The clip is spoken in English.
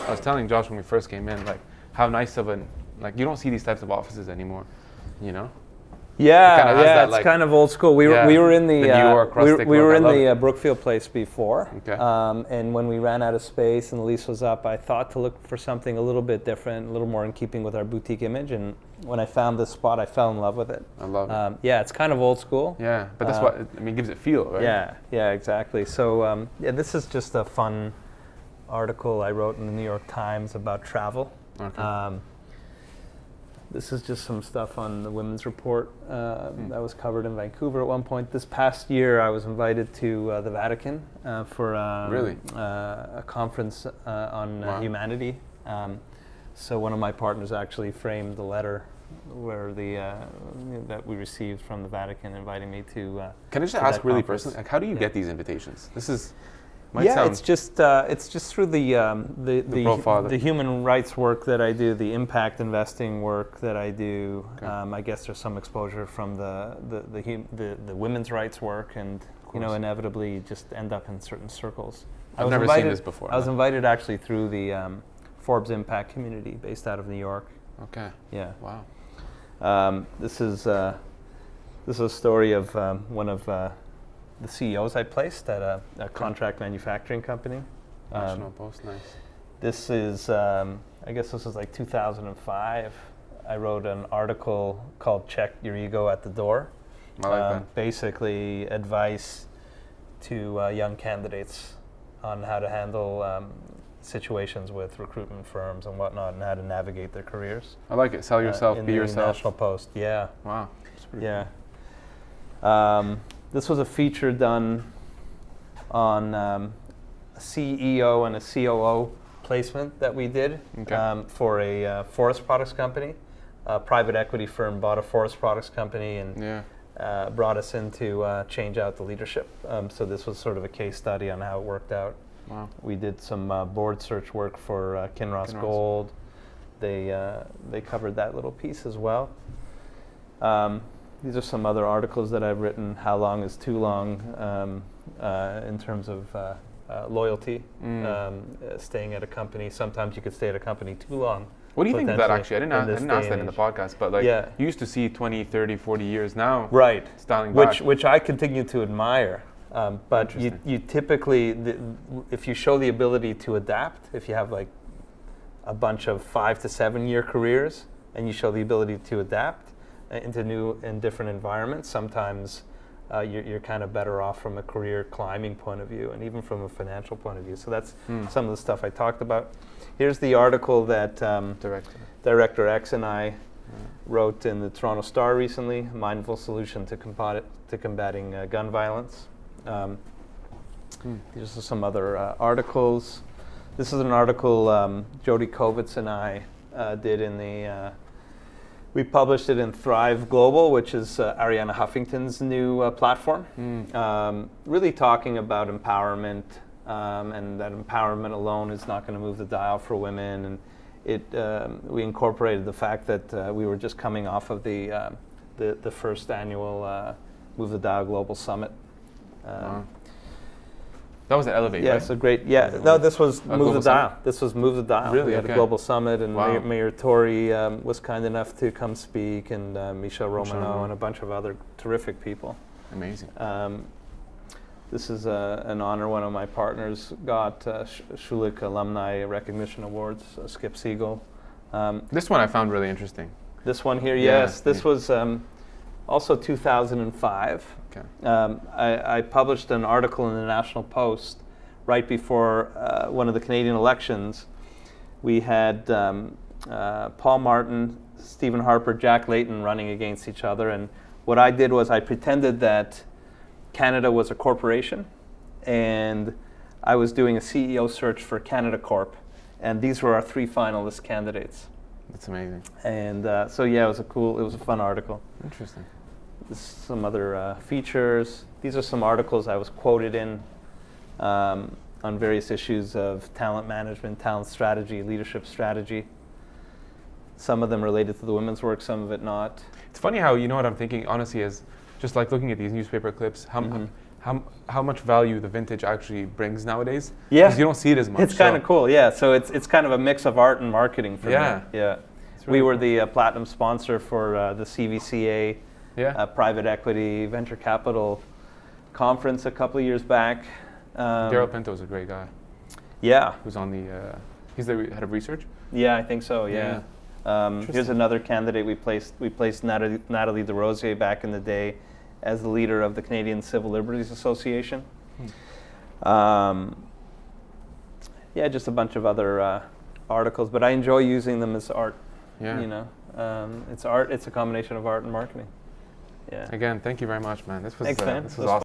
I was telling Josh when we first came in, like how nice of you don't see these types of offices anymore, you know? Yeah, it's kind of old school. We were in the New York rustic we were in look. the Brookfield place before, Okay. And when we ran out of space and the lease was up, I thought to look for something a little bit different, a little more in keeping with our boutique image. And when I found this spot, I fell in love with it. I love it. Yeah, it's kind of old school. Yeah, but that's what it gives it feel, right? Yeah, exactly. So this is just a fun article I wrote in the New York Times about travel. Okay. This is just some stuff on the Women's Report that was covered in Vancouver at one point. This past year, I was invited to the Vatican for a conference on humanity. So one of my partners actually framed the letter where that we received from the Vatican inviting me to. Can I just ask really personally, like, how do you get these invitations? This is. It's just through the human rights work that I do, the impact investing work that I do. Okay. I guess there's some exposure from the women's rights work, and inevitably you just end up in certain circles. I've never seen this before. I was invited actually through the Forbes Impact Community based out of New York. Okay. Yeah. Wow. This is a story of one of the CEOs I placed at a contract manufacturing company. National Post, nice. This is, I guess this was like 2005. I wrote an article called Check Your Ego at the Door. I like that. Basically advice to young candidates on how to handle situations with recruitment firms and whatnot and how to navigate their careers. I like it. Sell yourself, be yourself. National Post, yeah. Wow. That's pretty cool. This was a feature done on a CEO and a COO placement that we did for a forest products company. A private equity firm bought a forest products company and brought us in to change out the leadership. So this was sort of a case study on how it worked out. Wow. We did some board search work for Kinross Gold. They covered that little piece as well. These are some other articles that I've written. How long is too long in terms of loyalty, staying at a company. Sometimes you could stay at a company too long. What do you think of that, actually? I didn't ask that in the podcast, but you used to see 20, 30, 40 years now. Right. Styling back. Which I continue to admire. But you typically, if you show the ability to adapt, if you have like a bunch of 5 to 7 year careers and you show the ability to adapt into new and different environments, sometimes you're kind of better off from a career climbing point of view and even from a financial point of view. So that's some of the stuff I talked about. Here's the article that Director X and I wrote in the Toronto Star recently, Mindful Solution to Combating Gun Violence. These are some other articles. This is an article Jody Kovitz and I did in the we published it in Thrive Global, which is Arianna Huffington's new platform, really talking about empowerment, and that empowerment alone is not going to move the dial for women. And we incorporated the fact that we were just coming off of the first annual Move the Dial Global Summit. Wow. That was at Elevate, right? So great. Yeah, no, this was Move the Dial. This was Move the Dial. Really? We had a global summit, and Mayor Tory was kind enough to come speak, and Michelle Romano and a bunch of other terrific people. Amazing. This is an honor one of my partners got, Schulich Alumni Recognition Awards, Skip Siegel. This one I found really interesting. This one here, yes. This was also 2005. Okay. I published an article in the National Post right before one of the Canadian elections. We had Paul Martin, Stephen Harper, Jack Layton running against each other. And what I did was I pretended that Canada was a corporation, and I was doing a CEO search for Canada Corp. And these were our 3 finalist candidates. That's amazing. And it was a fun article. Interesting. Some other features. These are some articles I was quoted in on various issues of talent management, talent strategy, leadership strategy. Some of them related to the women's work, some of it not. It's funny how, you know what I'm thinking, honestly, is just like looking at these newspaper clips, how much value the vintage actually brings nowadays. Yeah. Because you don't see it as much. It's kind of cool, yeah. So it's kind of a mix of art and marketing for me. Yeah. Really We were cool. the platinum sponsor for the CVCA private equity venture capital conference a couple of years back. Daryl Pinto's a great guy. Yeah. Who's on the, he's the head of research? Yeah, I think so, yeah. Here's another candidate we placed. We placed Nathalie Desrosiers back in the day as the leader of the Canadian Civil Liberties Association. Yeah, just a bunch of other articles, but I enjoy using them as art. Yeah. You know, it's art. It's a combination of art and marketing. Yeah. Again, thank you very much, man. This was Thanks, man. this was awesome.